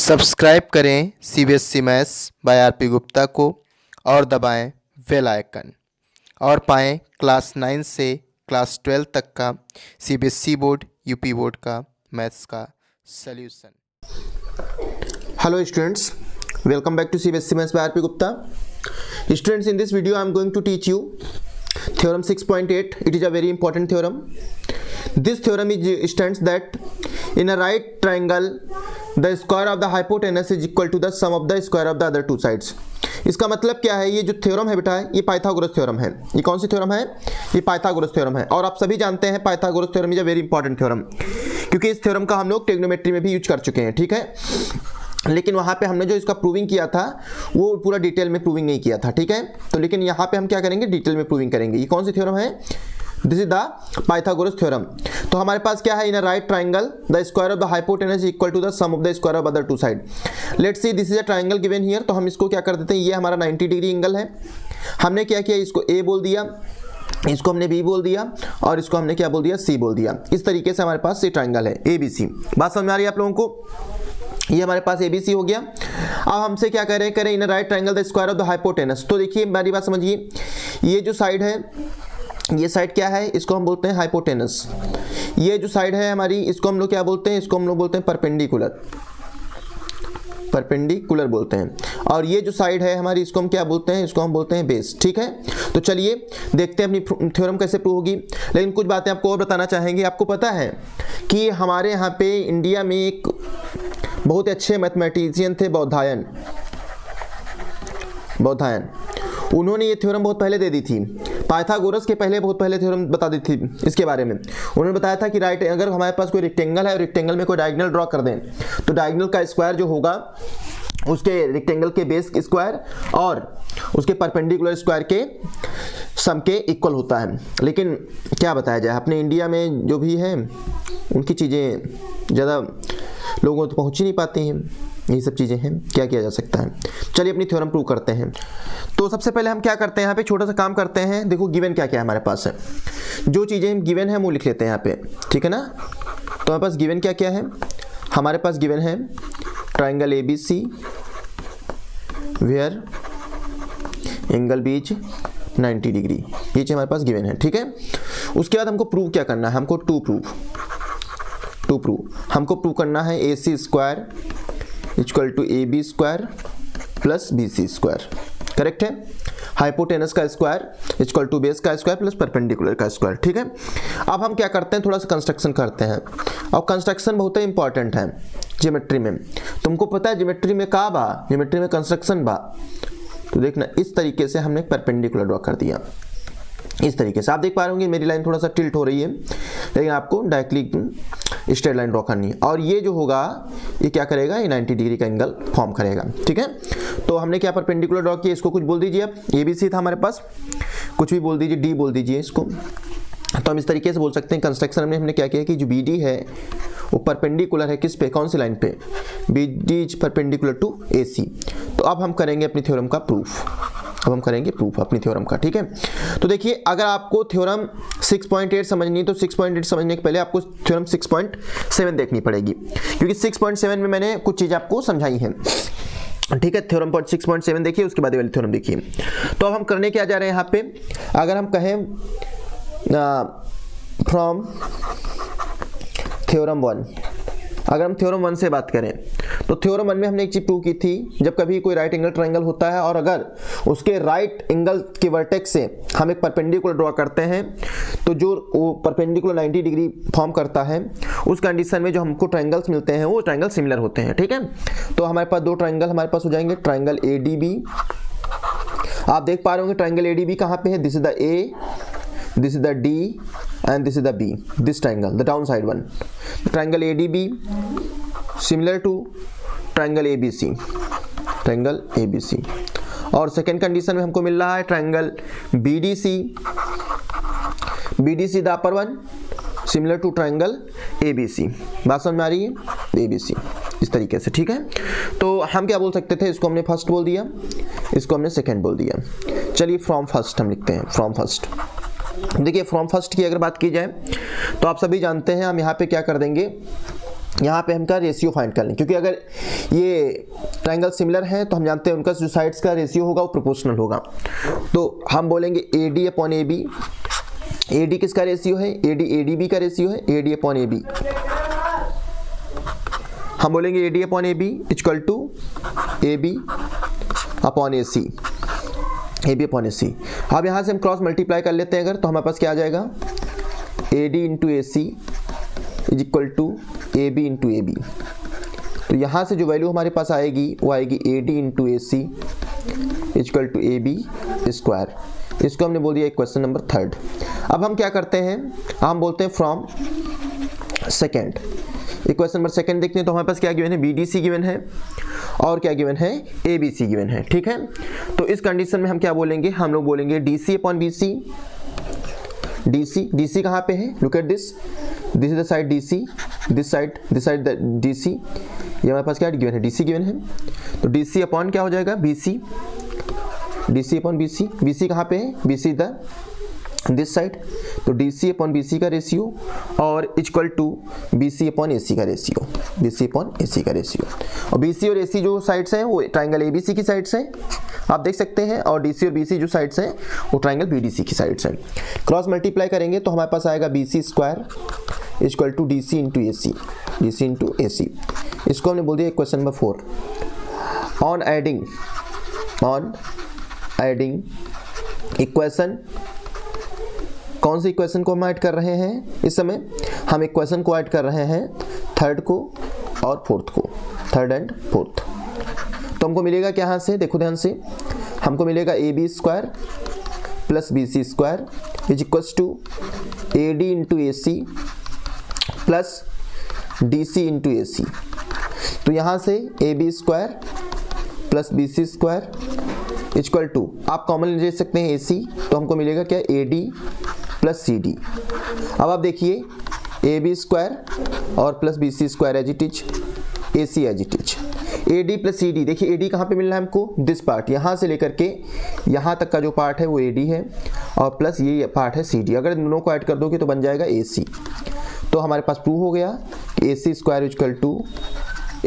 Subscribe करें CBSE maths by RP Gupta को और दबाएं बेल आइकन और पाएं क्लास 9 से क्लास 12 तक का सीबीएसई बोर्ड यूपी बोर्ड का मैथ्स का solution. Hello students, welcome back to CBSE Maths by RP Gupta. Students, in this video I am going to teach you theorem 6.8. It is a very important theorem. This theorem stands that in a right triangle the square of the hypotenuse is equal to the sum of the square of the other two sides. इसका मतलब क्या है? ये जो theorem है बेटा, ये Pythagoras theorem है। ये कौन सी थ्योरम है? ये पाइथागोरस थ्योरम है। और आप सभी जानते हैं Pythagoras theorem is a very important theorem, क्योंकि इस थ्योरम का हम लोग ट्रिग्नोमेट्री में भी यूज कर चुके हैं, ठीक है। लेकिन वहाँ पे हमने जो इसका प्रूविंग किया था वो पूरा डिटेल में प्रूविंग नहीं किया था, ठीक है। तो लेकिन यहाँ पे हम क्या करेंगे? डिटेल में प्रूविंग करेंगे। ये कौन सी थ्योरम है? This is the Pythagoras theorem. तो हमारे पास क्या है? In a right triangle the square of the hypotenuse equal to the sum of the square of other two side. Let's see this is a triangle given here. तो हम इसको क्या कर देते हैं? ये हमारा 90 डिग्री एंगल है। हमने क्या किया? इसको ए बोल दिया, इसको हमने बी बोल दिया और इसको हमने क्या बोल दिया? सी बोल दिया। इस तरीके से हमारे पास ये ट्राइंगल है ए बी सी। बात समझ में आ रही है आप लोगों को? ये हमारे पास ABC हो गया। अब हमसे क्या करें? In right triangle the square of the hypotenuse. तो देखिए मेरी बात समझिए, ये जो साइड है, ये साइड क्या है? इसको हम बोलते हैं हाइपोटेनस। ये जो साइड है हमारी, इसको हम लोग क्या बोलते हैं? इसको हम लोग बोलते हैं परपेंडिकुलर, परपेंडिकुलर बोलते हैं। और ये जो साइड है हमारी, इसको हम क्या बोलते हैं? इसको हम बोलते हैं बेस, ठीक है। तो चलिए देखते हैं अपनी थ्योरम कैसे प्रूव होगी। लेकिन कुछ बातें आपको और बताना चाहेंगे। आपको पता है कि हमारे यहाँ पे इंडिया में एक बहुत ही अच्छे मैथमेटिशियन थे, बौधायन। उन्होंने ये थ्योरम बहुत पहले दे दी थी, पाइथागोरस के पहले, बहुत पहले थ्योरम बता दी थी इसके बारे में। उन्होंने बताया था कि राइट, अगर हमारे पास कोई रेक्टेंगल है और रेक्टेंगल में कोई डायगोनल ड्रॉ कर दें तो डायगोनल का स्क्वायर जो होगा उसके रेक्टेंगल के बेस स्क्वायर और उसके परपेंडिकुलर स्क्वायर के सम के इक्वल होता है। लेकिन क्या बताया जाए, अपने इंडिया में जो भी है उनकी चीज़ें ज़्यादा लोगों तक पहुँच ही नहीं पाती हैं। यही सब चीज़ें हैं, क्या किया जा सकता है। चलिए अपनी थ्योरम प्रूव करते हैं। तो सबसे पहले हम क्या करते हैं? यहाँ पे छोटा सा काम करते हैं। देखो गिवन क्या क्या है हमारे पास है, जो चीज़ें गिवन है वो लिख लेते हैं यहाँ पे, ठीक है ना। तो हमारे पास गिवन क्या क्या है? हमारे पास गिवन है triangle ABC where angle B is 90 degree. ये चीज़ हमारे पास गिवन है, ठीक है। उसके बाद हमको प्रूव क्या करना है? हमको टू प्रूव हमको प्रूव करना है AC square equal to AB square plus BC square, correct है। हाइपोटेनस का स्क्वायर इक्वल टू बेस का स्क्वायर प्लस परपेंडिकुलर का स्क्वायर, ठीक है। अब हम क्या करते हैं? थोड़ा सा कंस्ट्रक्शन करते हैं। और कंस्ट्रक्शन बहुत ही इंपॉर्टेंट है ज्योमेट्री में। तुमको पता है ज्योमेट्री में का बा? ज्योमेट्री में कंस्ट्रक्शन बा। तो देखना, इस तरीके से हमने परपेंडिकुलर ड्रॉ कर दिया। इस तरीके से आप देख पा रहे होंगे मेरी लाइन थोड़ा सा टिल्ट हो रही है, लेकिन आपको डायरेक्टली स्ट्रेट लाइन ड्रॉ करनी है। और ये जो होगा ये क्या करेगा? ये 90 डिग्री का एंगल फॉर्म करेगा, ठीक है। तो हमने क्या परपेंडिकुलर ड्रॉ किया? इसको कुछ बोल दीजिए आप। ABC था हमारे पास, कुछ भी बोल दीजिए, D बोल दीजिए इसको। तो हम इस तरीके से बोल सकते हैं कंस्ट्रक्शन में हमने क्या किया कि जो BD है वो परपेंडिकुलर है किस पे? कौन सी लाइन पे? BD is perpendicular to AC। तो अब हम करेंगे अपनी थ्योरम का प्रूफ। अब हम करेंगे प्रूफ अपनी थ्योरम का, ठीक है। तो देखिए, अगर आपको थ्योरम 6.8 समझनी है तो 6.8 समझने के पहले आपको थ्योरम 6.7 देखनी पड़ेगी, क्योंकि 6.7 में मैंने कुछ चीज़ आपको समझाई है, ठीक है। थ्योरम 6.7 देखिए, उसके बाद वाली थ्योरम देखिए। तो अब हम करने क्या जा रहे हैं यहाँ पे? अगर हम कहें फ्रॉम थ्योरम 1, अगर हम थ्योरम 1 से बात करें तो थ्योरम 1 में हमने एक चीज प्रूव की थी, जब कभी कोई राइट एंगल ट्रायंगल होता है और अगर उसके राइट एंगल के वर्टेक्स से हम एक परपेंडिकुलर ड्रॉ करते हैं तो जो वो परपेंडिकुलर 90 डिग्री फॉर्म करता है, उस कंडीशन में जो हमको ट्रायंगल्स मिलते हैं वो ट्रायंगल सिमिलर होते हैं, ठीक है। तो हमारे पास दो ट्रायंगल हमारे पास हो जाएंगे, ट्रायंगल ADB। आप देख पा रहे होंगे ट्रायंगल ADB कहाँ पे है? This is the A, this is the D and this is the B, this triangle, the downside one. The triangle ADB similar to triangle ABC, triangle ABC। और second condition में हमको मिल रहा है triangle BDC, BDC the upper one similar to triangle ABC। बात समझ में आ रही है? ABC इस तरीके से, ठीक है। तो हम क्या बोल सकते थे? इसको हमने फर्स्ट बोल दिया, इसको हमने सेकेंड बोल दिया। चलिए फ्रॉम फर्स्ट हम लिखते हैं, फ्रॉम फर्स्ट। देखिए फ्रॉम फर्स्ट की अगर बात की जाए तो आप सभी जानते हैं हम यहाँ पे क्या कर देंगे? यहाँ पे हम का रेशियो फाइंड कर लें, क्योंकि अगर ये ट्रायंगल सिमिलर है तो हम जानते हैं उनका जो साइड्स का रेशियो होगा वो प्रोपोर्शनल होगा। तो हम बोलेंगे AD अपॉन AB। AD किसका रेशियो है? AD ADB का रेशियो है, AD अपॉन AB। हम बोलेंगे AD upon AB equal to AB upon AC, AB upon AC। अब यहाँ से हम क्रॉस मल्टीप्लाई कर लेते हैं अगर, तो हमारे पास क्या आ जाएगा? AD into AC is equal to AB into AB। तो यहाँ से जो वैल्यू हमारे पास आएगी वो आएगी AD into AC equal to AB square. इसको हमने बोल दिया क्वेश्चन नंबर 3। अब हम क्या करते हैं, हम बोलते हैं फ्रॉम सेकेंड। इक्वेशन नंबर 2 देखते हैं। तो हमारे पास क्या गिवन है? BDC गिवन है और क्या गिवन है? ABC गिवन है, ठीक है। तो इस कंडीशन में हम क्या बोलेंगे? हम लोग बोलेंगे DC अपॉन BC। DC कहाँ पे है? Look at this is the side DC, this side DC। ये हमारे पास क्या गिवन है? DC गिवन है। तो DC अपॉन क्या हो जाएगा? BC, DC upon BC। BC कहाँ पे है? BC the this side. तो DC अपॉन BC का रेशियो और equal to BC upon AC का रेशियो, BC अपॉन AC का रेशियो। और BC और AC जो साइड्स हैं वो ट्राइंगल ABC की साइड्स हैं, आप देख सकते हैं। और DC और BC जो साइड्स हैं वो ट्राइंगल BDC की साइड्स हैं। क्रॉस मल्टीप्लाई करेंगे तो हमारे पास आएगा BC square equal to DC into AC, DC into AC। इसको हमने बोल दिया question number 4। On adding equation, कौन सी इक्वेशन को हम ऐड कर रहे हैं इस समय? हम इक्वेशन को ऐड कर रहे हैं थर्ड को और फोर्थ को, थर्ड एंड फोर्थ। तो हमको मिलेगा क्या? यहाँ से देखो ध्यान से, हमको मिलेगा AB square plus BC square is equals to AD into AC plus DC into AC। तो यहाँ से AB square plus BC square equal to, आप कॉमन ले सकते हैं AC, तो हमको मिलेगा क्या? AD plus CD। अब आप देखिए AB स्क्वायर और plus BC square as it is, AC as it is. AD plus CD, देखिए AD कहाँ पे मिल रहा है हमको? दिस पार्ट, यहाँ से लेकर के यहाँ तक का जो पार्ट है वो AD है और प्लस ये पार्ट है CD। अगर दोनों को ऐड कर दोगे तो बन जाएगा AC। तो हमारे पास प्रूव हो गया कि AC square equal to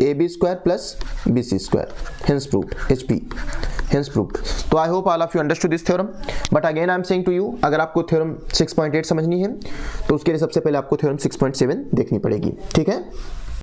AB square plus BC square, hence proved, HP hence proved. तो I hope all of you understood this theorem, but again I am saying to you, अगर आपको theorem 6.8 समझनी है तो उसके लिए सबसे पहले आपको थ्योरम 6.7 देखनी पड़ेगी, ठीक है।